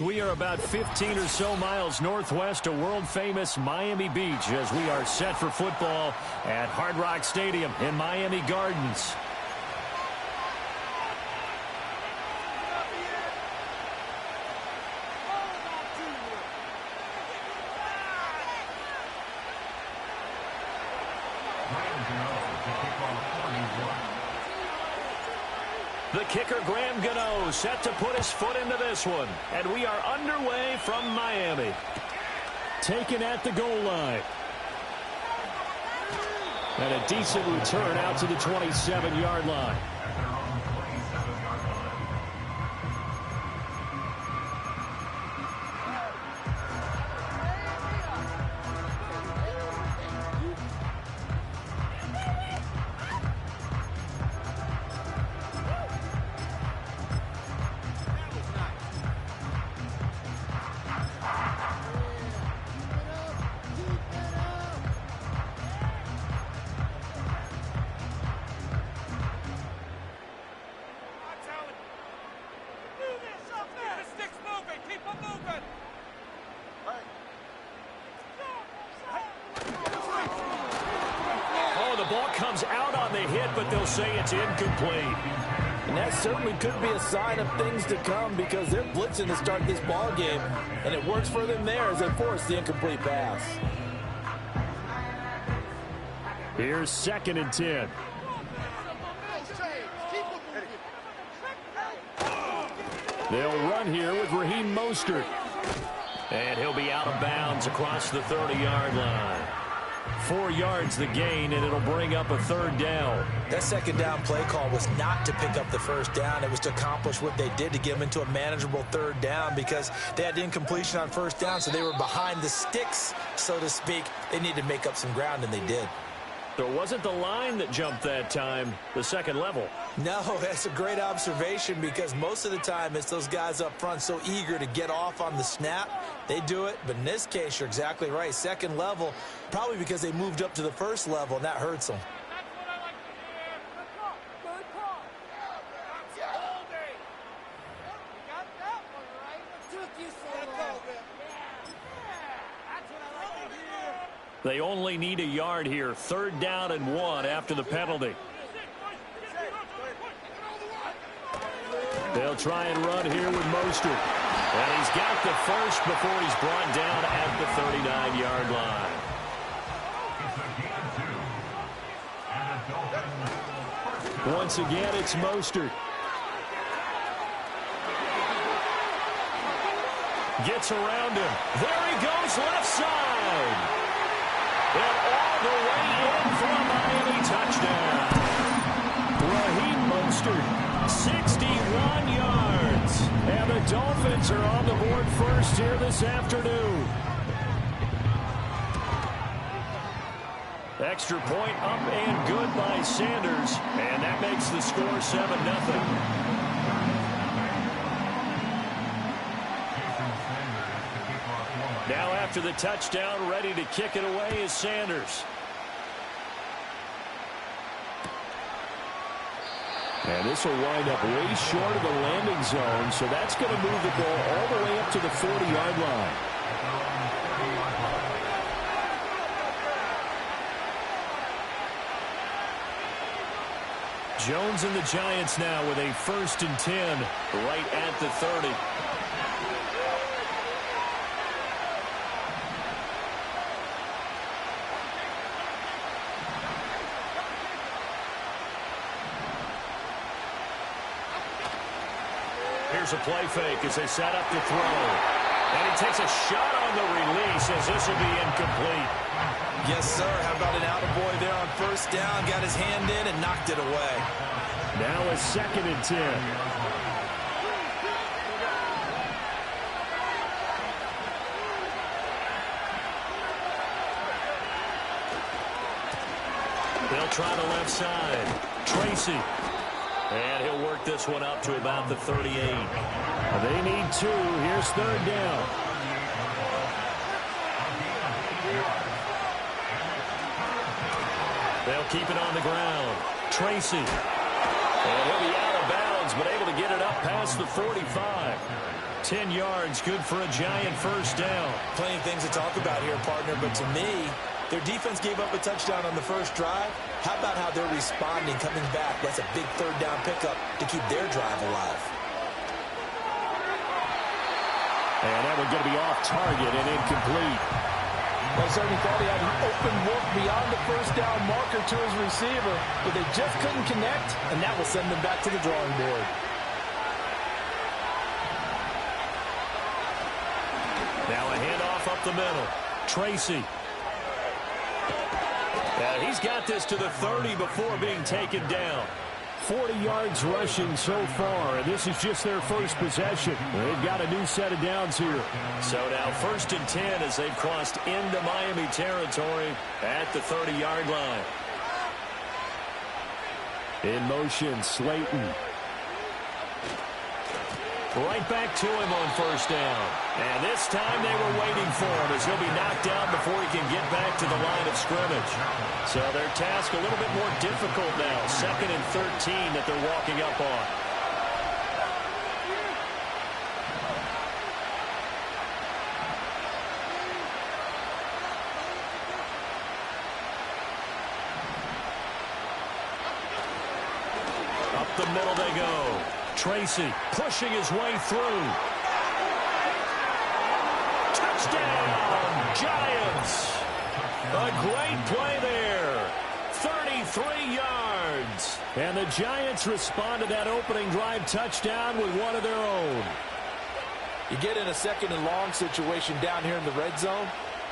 We are about 15 or so miles northwest of world-famous Miami Beach as we are set for football at Hard Rock Stadium in Miami Gardens. The kicker, Graham Gano, set to put his foot into this one. And we are underway from Miami. Taken at the goal line. And a decent return out to the 27-yard line. But they'll say it's incomplete. And that certainly could be a sign of things to come because they're blitzing to start this ball game, and it works for them there as they force the incomplete pass. Here's 2nd and 10. They'll run here with Raheem Mostert. And he'll be out of bounds across the 30-yard line. 4 yards the gain, and it'll bring up a 3rd down. That 2nd down play call was not to pick up the 1st down. It was to accomplish what they did to get them into a manageable 3rd down because they had incompletion on 1st down, so they were behind the sticks, so to speak. They needed to make up some ground, and they did. So it wasn't the line that jumped that time, the 2nd level. No, that's a great observation because most of the time it's those guys up front so eager to get off on the snap. They do it, but in this case, you're exactly right. 2nd level, probably because they moved up to the 1st level, and that hurts them. They only need a yard here. 3rd down and 1 after the penalty. They'll try and run here with Mostert. And he's got the 1st before he's brought down at the 39-yard line. Once again, it's Mostert. Gets around him. There he goes, left side. And all the way in for a Miami touchdown. Raheem Mostert, 61 yards. And the Dolphins are on the board first here this afternoon. Extra point up and good by Sanders. And that makes the score 7-0. Now after the touchdown, ready to kick it away is Sanders. And this will wind up way short of the landing zone, so that's going to move the ball all the way up to the 40-yard line. Jones and the Giants now with a 1st and 10 right at the 30. Here's a play fake as they set up to throw. And he takes a shot on the release as this will be incomplete. Yes, sir. How about an attaboy there on 1st down? Got his hand in and knocked it away. Now a 2nd and 10. They'll try the left side. Tracy. And he'll work this one up to about the 38. They need 2. Here's 3rd down. They'll keep it on the ground. Tracy. And he'll be out of bounds, but able to get it up past the 45. 10 yards, good for a Giant first down. Plenty of things to talk about here, partner, but to me, their defense gave up a touchdown on the first drive. How about how they're responding, coming back? That's a big third down pickup to keep their drive alive. And that one's going to be off target and incomplete. Well, certainly thought he had an open look beyond the first down marker to his receiver, but they just couldn't connect, and that will send them back to the drawing board. Now a handoff up the middle. Tracy. He's got this to the 30 before being taken down. 40 yards rushing so far, and this is just their first possession. They've got a new set of downs here. So now 1st and 10 as they've crossed into Miami territory at the 30-yard line. In motion, Slayton. Right back to him on first down. And this time they were waiting for him as he'll be knocked down before he can get back to the line of scrimmage. So their task a little bit more difficult now. 2nd and 13 that they're walking up on. Up the middle they go. Tracy pushing his way through. Touchdown, Giants. A great play there. 33 yards. And the Giants respond to that opening drive touchdown with one of their own. You get in a 2nd and long situation down here in the red zone,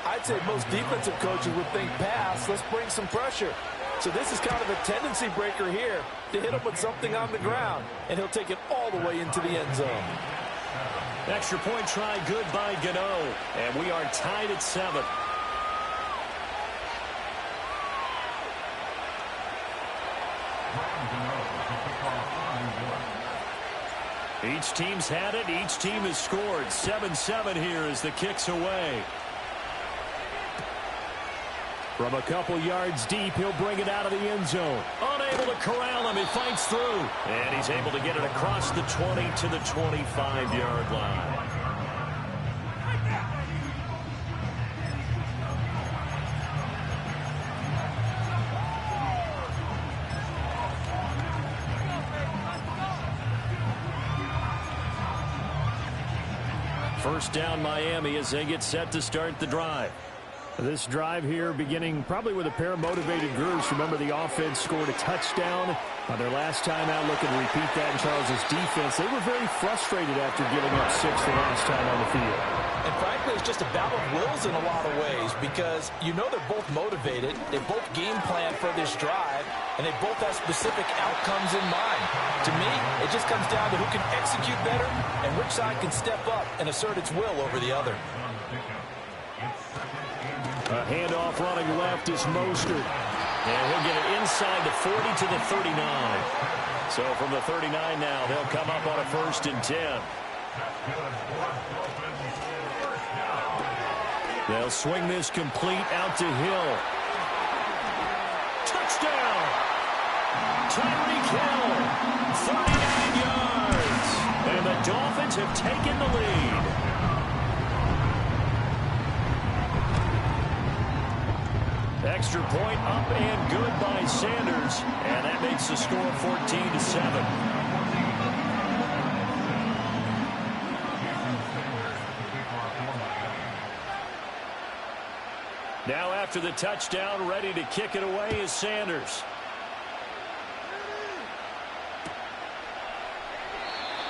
I'd say most defensive coaches would think pass, let's bring some pressure. So this is kind of a tendency breaker here to hit him with something on the ground, and he'll take it all the way into the end zone. Extra point try good by Gano, and we are tied at 7. Each team's had it. Each team has scored. 7-7 here as the kick's away. From a couple yards deep, he'll bring it out of the end zone. Unable to corral him. He fights through. And he's able to get it across the 20 to the 25-yard line. First down Miami as they get set to start the drive. This drive here beginning probably with a pair of motivated groups. Remember, the offense scored a touchdown on their last time out. Looking to repeat that in Charles's defense. They were very frustrated after giving up 6 the last time on the field. And frankly, it's just a battle of wills in a lot of ways because you know they're both motivated. They both game plan for this drive, and they both have specific outcomes in mind. To me, it just comes down to who can execute better and which side can step up and assert its will over the other. A handoff running left is Mostert. And he'll get it inside the 40 to the 39. So from the 39 now, they'll come up on a 1st and 10. They'll swing this complete out to Hill. Touchdown! Tyreek Hill, 39 yards. And the Dolphins have taken the lead. Extra point up and good by Sanders. And that makes the score 14-7. Now after the touchdown, ready to kick it away is Sanders.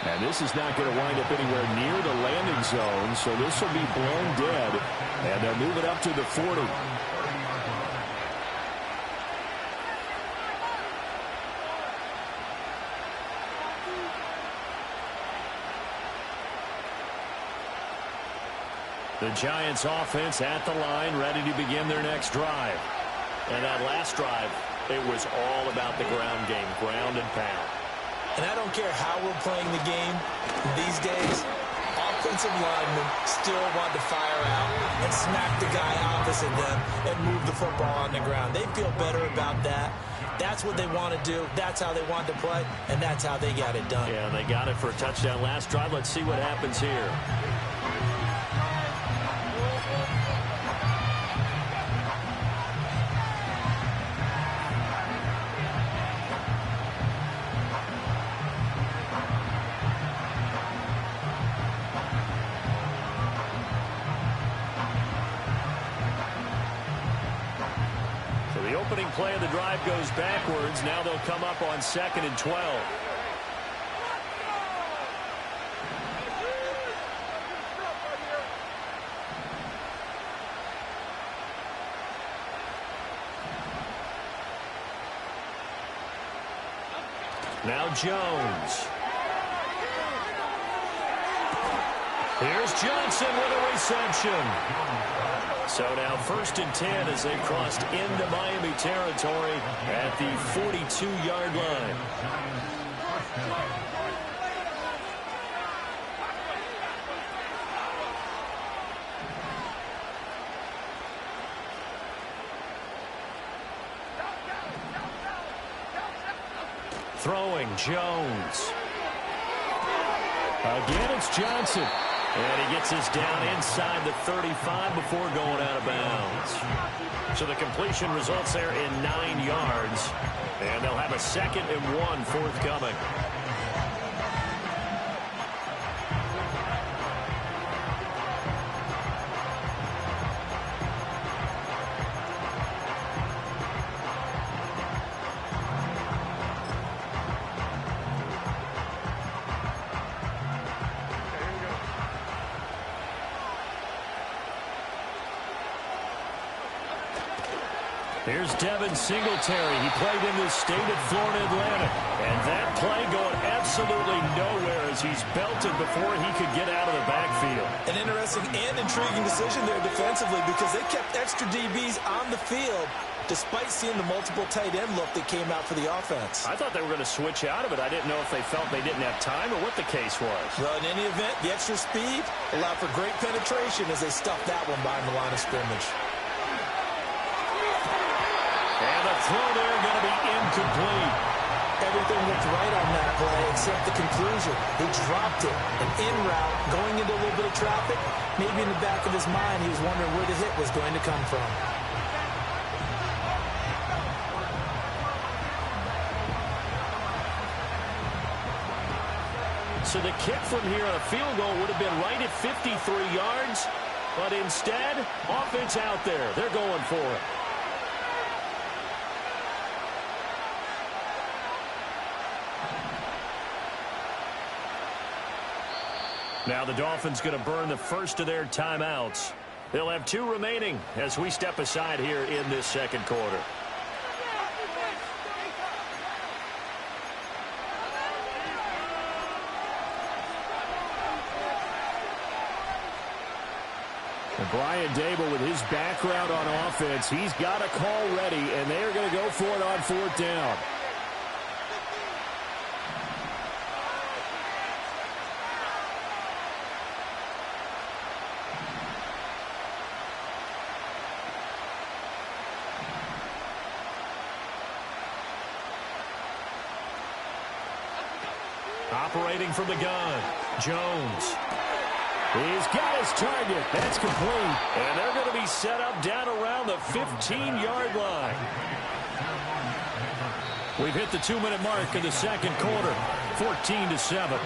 And this is not going to wind up anywhere near the landing zone, so this will be blown dead. And they'll move it up to the 40. The Giants offense at the line, ready to begin their next drive. And that last drive, it was all about the ground game, ground and pound. And I don't care how we're playing the game these days, offense offensive linemen still want to fire out and smack the guy opposite them and move the football on the ground. They feel better about that. That's what they want to do. That's how they want to play, and that's how they got it done. Yeah, they got it for a touchdown last drive. Let's see what happens here. The opening play of the drive goes backwards. Now they'll come up on 2nd and 12. Now Jones. Here's Johnson with a reception. So now 1st and 10 as they've crossed into Miami territory at the 42-yard line. Throwing Jones. Again, it's Johnson. And he gets this down inside the 35 before going out of bounds. So the completion results there in 9 yards. And they'll have a 2nd and 1 forthcoming. Here's Devin Singletary. He played in the state of Florida Atlantic. And that play going absolutely nowhere as he's belted before he could get out of the backfield. An interesting and intriguing decision there defensively because they kept extra DBs on the field despite seeing the multiple tight end look that came out for the offense. I thought they were going to switch out of it. I didn't know if they felt they didn't have time or what the case was. Well, in any event, the extra speed allowed for great penetration as they stuffed that one behind the line of scrimmage. And the throw there going to be incomplete. Everything looked right on that play except the conclusion. He dropped it. An in route, going into a little bit of traffic. Maybe in the back of his mind, he was wondering where the hit was going to come from. So the kick from here on a field goal would have been right at 53 yards. But instead, offense out there. They're going for it. Now the Dolphins going to burn the first of their timeouts. They'll have 2 remaining as we step aside here in this second quarter. And Brian Dable with his background on offense, he's got a call ready, and they are going to go for it on 4th down. Operating from the gun, Jones. He's got his target. That's complete. And they're going to be set up down around the 15-yard line. We've hit the 2-minute mark in the second quarter, 14-7.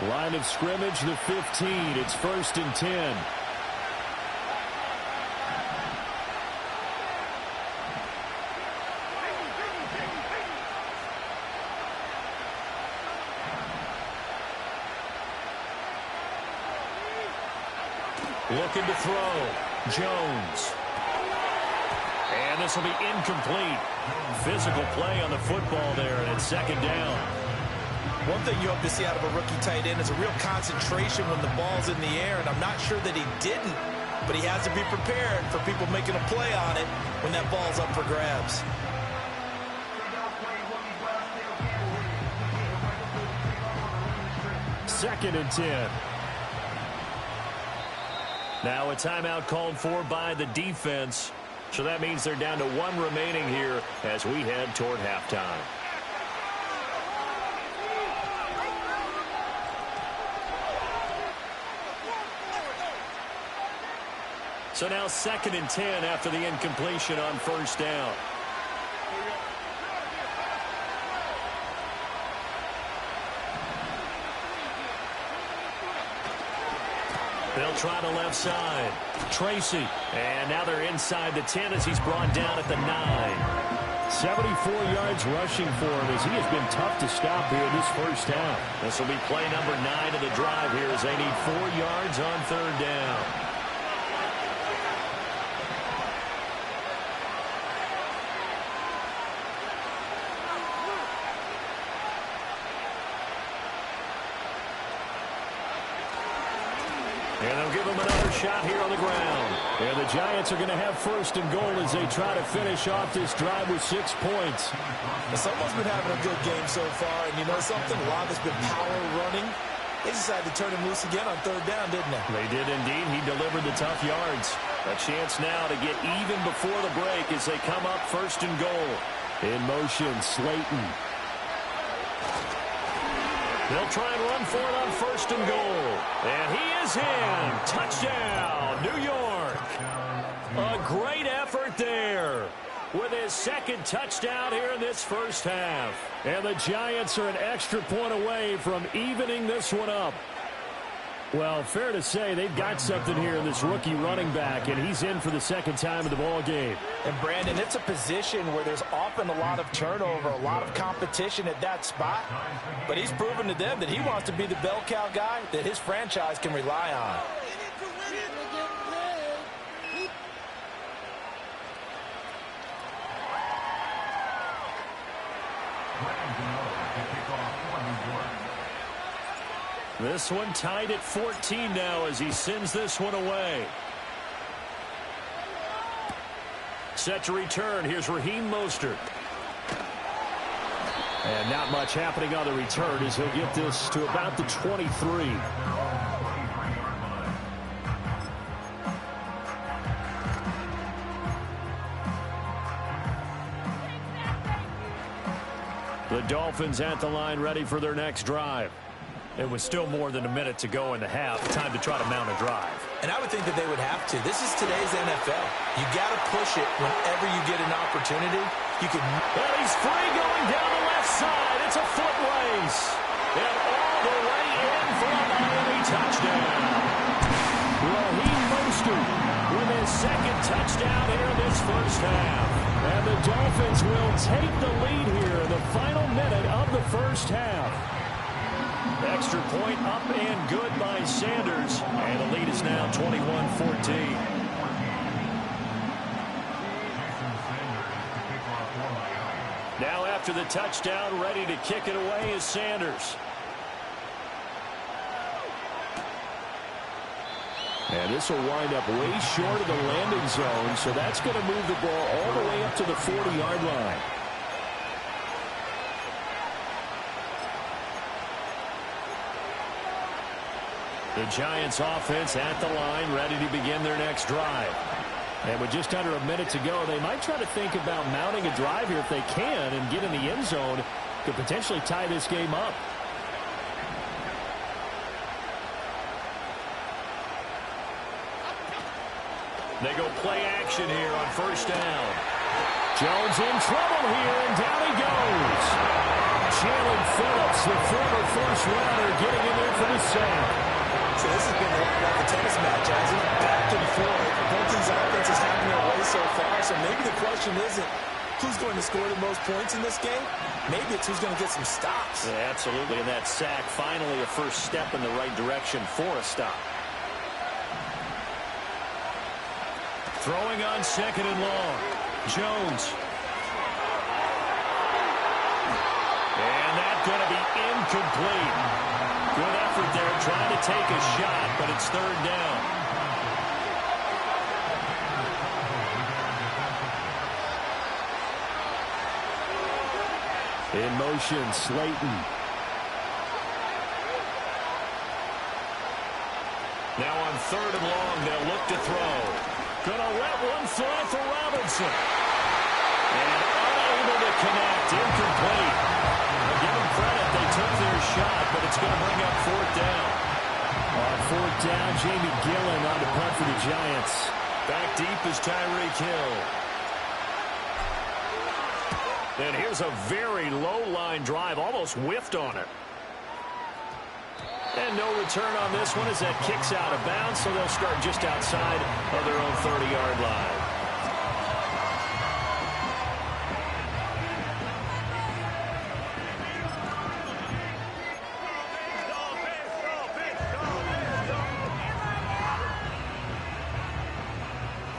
Line of scrimmage, the 15. It's 1st and 10. Looking to throw. Jones. And this will be incomplete. Physical play on the football there, and it's 2nd down. One thing you hope to see out of a rookie tight end is a real concentration when the ball's in the air, and I'm not sure that he didn't but he has to be prepared for people making a play on it when that ball's up for grabs. Second and 10. Now a timeout called for by the defense. So that means they're down to one remaining here as we head toward halftime. So now second and 10 after the incompletion on first down. They'll try the left side. Tracy. And now they're inside the 10 as he's brought down at the 9. 74 yards rushing for him as he has been tough to stop here this first half. This will be play number 9 of the drive here as they need 4 yards on third down. And they'll give him another shot here on the ground. And the Giants are going to have first and goal as they try to finish off this drive with 6 points. Someone's been having a good game so far, and you know something? A lot of it's been power running. They decided to turn him loose again on third down, didn't they? They did indeed. He delivered the tough yards. A chance now to get even before the break as they come up first and goal. In motion, Slayton. They'll try and run for it on first and goal. And he is in. Touchdown, New York. A great effort there with his second touchdown here in this first half. And the Giants are an extra point away from evening this one up. Well, fair to say they've got something here in this rookie running back, and he's in for the second time in the ball game. And, Brandon, it's a position where there's often a lot of turnover, a lot of competition at that spot. But he's proven to them that he wants to be the bell cow guy that his franchise can rely on. This one tied at 14 now as he sends this one away. Set to return. Here's Raheem Mostert. And not much happening on the return as he'll get this to about the 23. The Dolphins at the line ready for their next drive. It was still more than a minute to go in the half. Time to try to mount a drive. And I would think that they would have to. This is today's NFL. You got to push it whenever you get an opportunity. You can. Well, he's free going down the left side. It's a foot race. And all the way in for a Miami touchdown. Raheem Mostert With his second touchdown here in this first half. And the Dolphins will take the lead here in the final minute of the first half. Extra point up and good by Sanders. And the lead is now 21-14. Now after the touchdown, ready to kick it away is Sanders. And this will wind up way short of the landing zone, so that's going to move the ball all the way up to the 40-yard line. The Giants offense at the line, ready to begin their next drive. And with just under a minute to go, they might try to think about mounting a drive here if they can and get in the end zone to potentially tie this game up. They go play action here on first down. Jones in trouble here, and down he goes. Jalen Phillips, the former first rounder, getting in there for the save. So this has been a lot like a tennis match, hasn't it? Back and forth. Both these offenses having their way so far. So maybe the question isn't who's going to score the most points in this game. Maybe it's who's going to get some stops. Yeah, absolutely. And that sack, finally a first step in the right direction for a stop. Throwing on second and long. Jones. And that's going to be incomplete. Good effort there trying to take a shot, but it's third down. In motion, Slayton. Now on 3rd and long, they'll look to throw. Gonna let one fly for Robinson. And unable to connect. Incomplete. I'll give them credit. They took their shot, but it's going to bring up 4th down. On 4th down, Jamie Gillen on the punt for the Giants. Back deep is Tyreek Hill. And here's a very low-line drive. Almost whiffed on it. And no return on this one as that kicks out of bounds, so they'll start just outside of their own 30-yard line.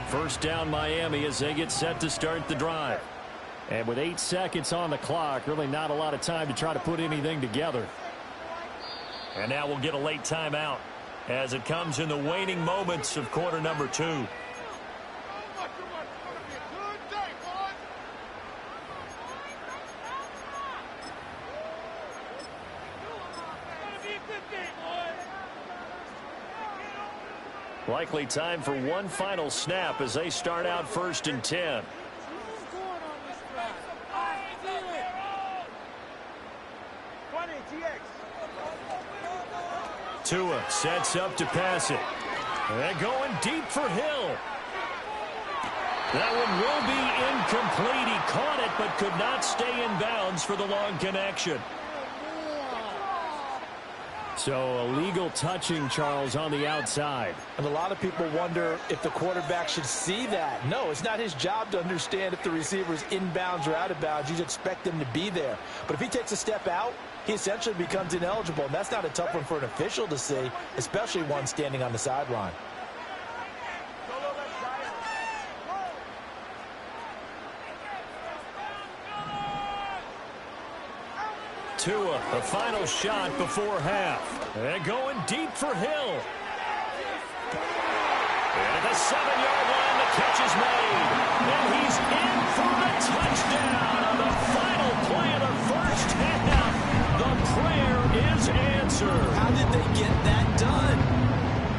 First down, Miami, as they get set to start the drive. And with 8 seconds on the clock, really not a lot of time to try to put anything together. And now we'll get a late timeout as it comes in the waning moments of quarter number 2. Likely time for one final snap as they start out 1st and 10. Tua sets up to pass it. And going deep for Hill. That one will be incomplete. He caught it but could not stay in bounds for the long connection. So illegal touching, Charles, on the outside. And a lot of people wonder if the quarterback should see that. No, it's not his job to understand if the receiver is inbounds or out of bounds. You just expect him to be there. But if he takes a step out, he essentially becomes ineligible. And that's not a tough one for an official to see, especially one standing on the sideline. Tua, the final shot before half. And going deep for Hill. And at the 7-yard line, the catch is made. And he's in for the touchdown on the final play of the first half. The prayer is answered. How did they get that done?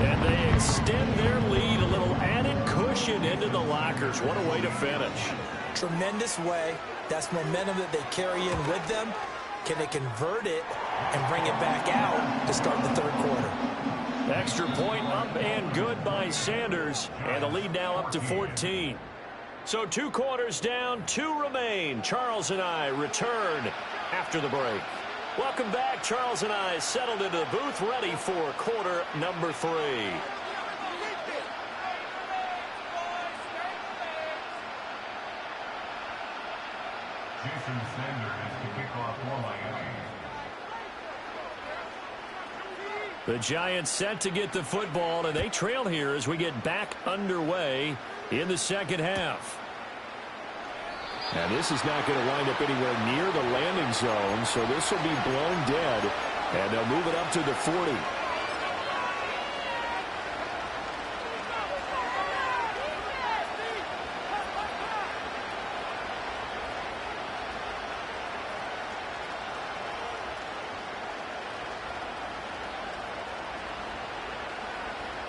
And they extend their lead, a little added cushion into the lockers. What a way to finish. Tremendous way. That's momentum that they carry in with them. Can they convert it and bring it back out to start the 3rd quarter? Extra point up and good by Sanders. And the lead now up to 14. So 2 quarters down, 2 remain. Charles and I return after the break. Welcome back. Charles and I settled into the booth ready for quarter number 3. Jason Sanders to kick off for Miami. The Giants set to get the football, and they trail here as we get back underway in the second half. Now, this is not going to wind up anywhere near the landing zone, so this will be blown dead, and they'll move it up to the 40.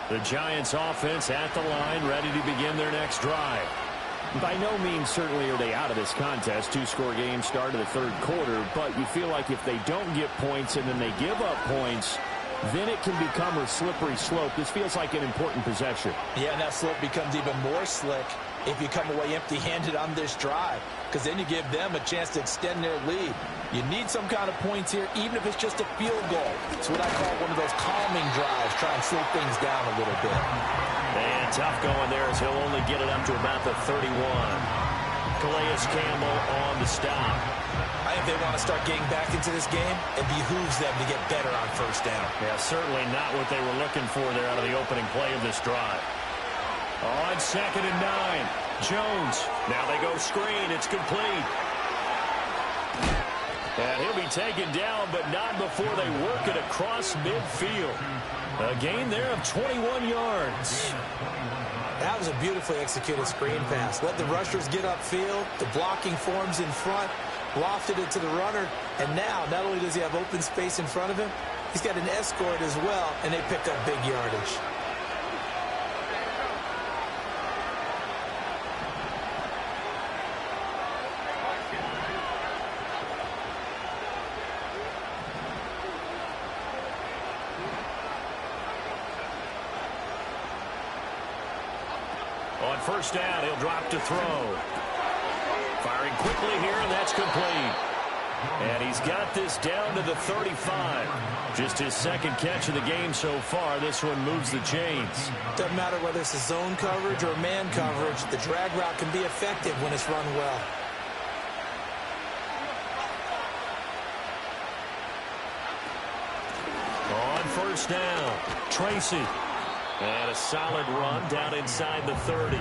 The Giants offense at the line, ready to begin their next drive. By no means certainly are they out of this contest. 2-score game start of the 3rd quarter, but you feel like if they don't get points and then they give up points, then it can become a slippery slope. This feels like an important possession. Yeah, and that slope becomes even more slick if you come away empty-handed on this drive, because then you give them a chance to extend their lead. You need some kind of points here, even if it's just a field goal. It's what I call one of those calming drives, try and slow things down a little bit. And tough going there as he'll only get it up to about the 31. Calais Campbell on the stop. I think they want to start getting back into this game. It behooves them to get better on 1st down. Yeah, certainly not what they were looking for there out of the opening play of this drive. On 2nd and 9, Jones. Now they go screen. It's complete. And he'll be taken down, but not before they work it across midfield. A gain there of 21 yards. That was a beautifully executed screen pass. Let the rushers get upfield. The blocking forms in front. lofted it to the runner, and now not only does he have open space in front of him, he's got an escort as well, and they pick up big yardage. On first down, he'll drop to throw. Firing quickly here, and that's complete. And he's got this down to the 35. Just his second catch of the game so far. This one moves the chains. Doesn't matter whether it's a zone coverage or man coverage. The drag route can be effective when it's run well. On first down, Tracy. And a solid run down inside the 30.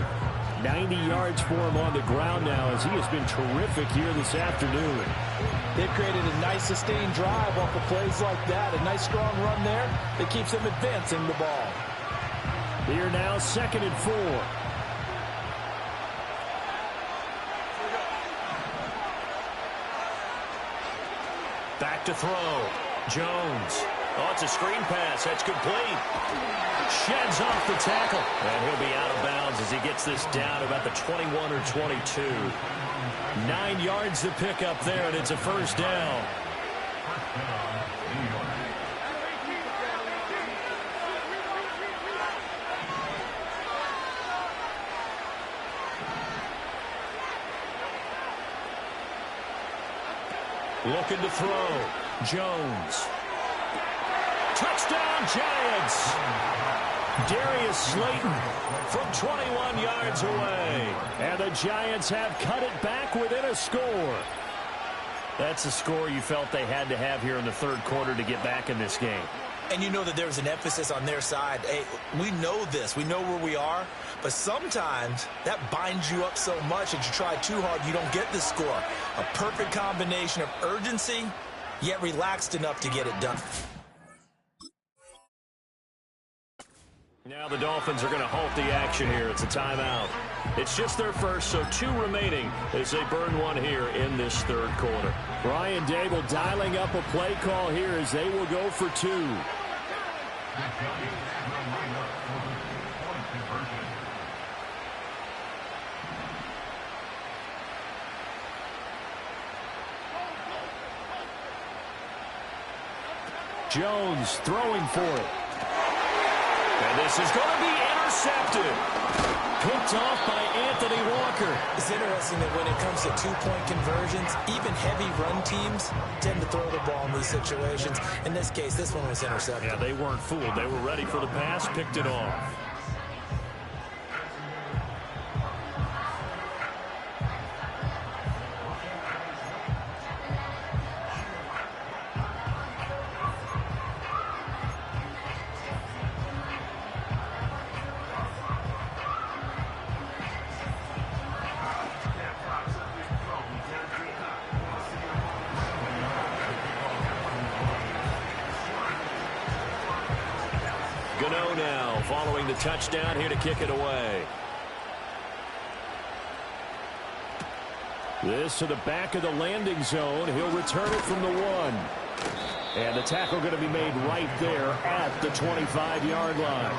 90 yards for him on the ground now as he has been terrific here this afternoon. They've created a nice sustained drive off of plays like that. A nice strong run there that keeps them advancing the ball. Here now, 2nd and 4. Back to throw. Jones. Oh, it's a screen pass. That's complete. Sheds off the tackle. And he'll be out of bounds as he gets this down about the 21 or 22. 9 yards to pick up there, and it's a first down. Looking to throw. Jones. Touchdown, Giants! Darius Slayton from 21 yards away. And the Giants have cut it back within a score. That's a score you felt they had to have here in the third quarter to get back in this game. And you know that there was an emphasis on their side. Hey, we know this. We know where we are. But sometimes that binds you up so much that you try too hard, you don't get the score. A perfect combination of urgency, yet relaxed enough to get it done. Now the Dolphins are going to halt the action here. It's a timeout. It's just their first, so 2 remaining as they burn one here in this third quarter. Brian Dable dialing up a play call here as they will go for 2. Jones throwing for it. And this is going to be intercepted. Picked off by Anthony Walker. It's interesting that when it comes to two-point conversions, even heavy run teams tend to throw the ball in these situations. In this case, this one was intercepted. Yeah, they weren't fooled. They were ready for the pass, picked it off. Now following the touchdown here to kick it away. This to the back of the landing zone. He'll return it from the 1. And the tackle going to be made right there at the 25-yard line.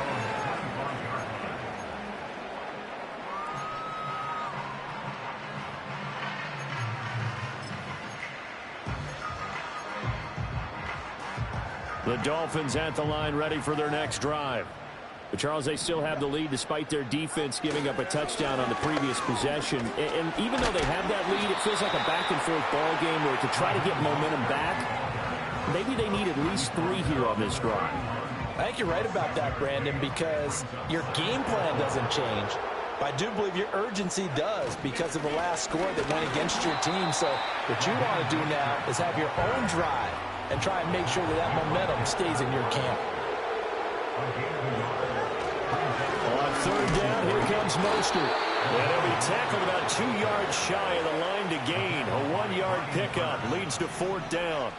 The Dolphins at the line ready for their next drive. But Charles, they still have the lead despite their defense giving up a touchdown on the previous possession. And even though they have that lead, it feels like a back-and-forth ball game where to try to get momentum back, maybe they need at least 3 here on this drive. I think you're right about that, Brandon, because your game plan doesn't change. But I do believe your urgency does because of the last score that went against your team. So what you want to do now is have your own drive and try and make sure that that momentum stays in your camp. On third down, here comes Mostert. And he'll be tackled about 2 yards shy of the line to gain. A 1-yard pickup leads to 4th down.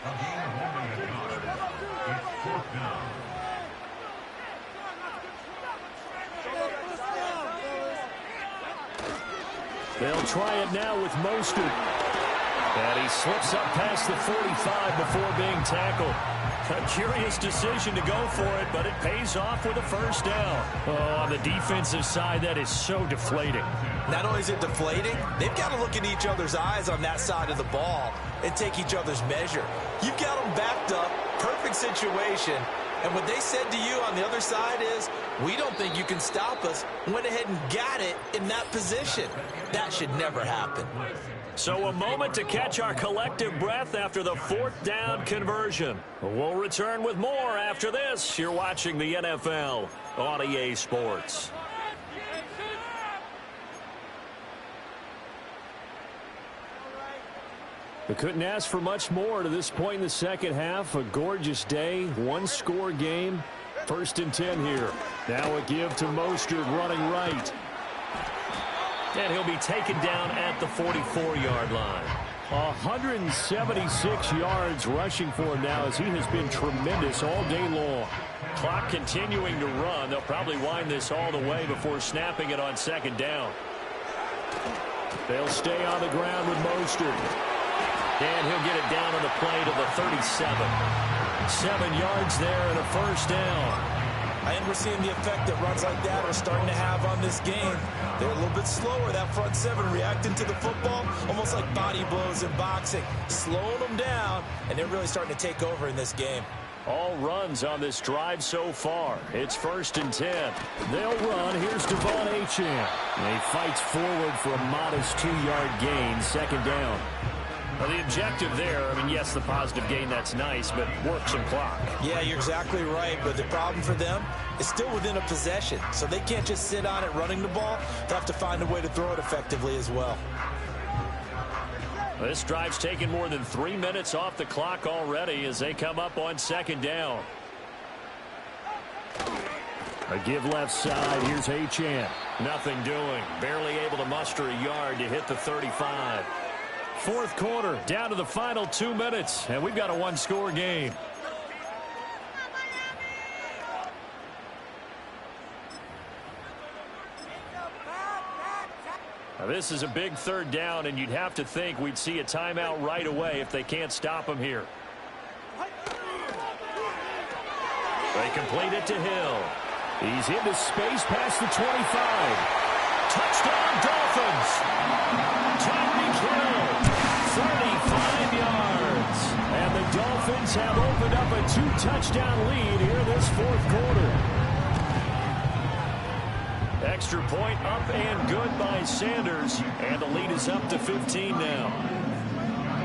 They'll try it now with Mostert. And he slips up past the 45 before being tackled. A curious decision to go for it, but it pays off with a first down. Oh, on the defensive side, that is so deflating. Not only is it deflating, they've got to look in each other's eyes on that side of the ball and take each other's measure. You've got them backed up, perfect situation, and what they said to you on the other side is, we don't think you can stop us. Went ahead and got it in that position. That should never happen. So a moment to catch our collective breath after the fourth down conversion. We'll return with more after this. You're watching the NFL on EA Sports. We couldn't ask for much more to this point in the second half. A gorgeous day, one-score game. 1st and 10 here. Now a give to Mostert running right. And he'll be taken down at the 44-yard line. 176 yards rushing for him now as he has been tremendous all day long. Clock continuing to run. They'll probably wind this all the way before snapping it on 2nd down. They'll stay on the ground with Mostert. And he'll get it down on the play to the 37. 7 yards there and a first down. And we're seeing the effect that runs like that are starting to have on this game. They're a little bit slower, that front seven, reacting to the football, almost like body blows in boxing, slowing them down, and they're really starting to take over in this game. All runs on this drive so far. It's 1st and 10. They'll run. Here's Devon Achane. He fights forward for a modest 2-yard gain, 2nd down. Well, the objective there, I mean, yes, the positive gain, that's nice, but work some clock. Yeah, you're exactly right, but the problem for them is still within a possession, so they can't just sit on it running the ball. They have to find a way to throw it effectively as well. This drive's taken more than 3 minutes off the clock already as they come up on 2nd down. A give left side. Here's Achane. Nothing doing. Barely able to muster a yard to hit the 35. 4th quarter, down to the final 2 minutes, and we've got a one-score game. Now, this is a big 3rd down, and you'd have to think we'd see a timeout right away if they can't stop him here. They complete it to Hill. He's into space past the 25. Touchdown, Dolphins! Tyreek Hill, 35 yards. And the Dolphins have opened up a 2-touchdown lead here this 4th quarter. Extra point up and good by Sanders. And the lead is up to 15 now.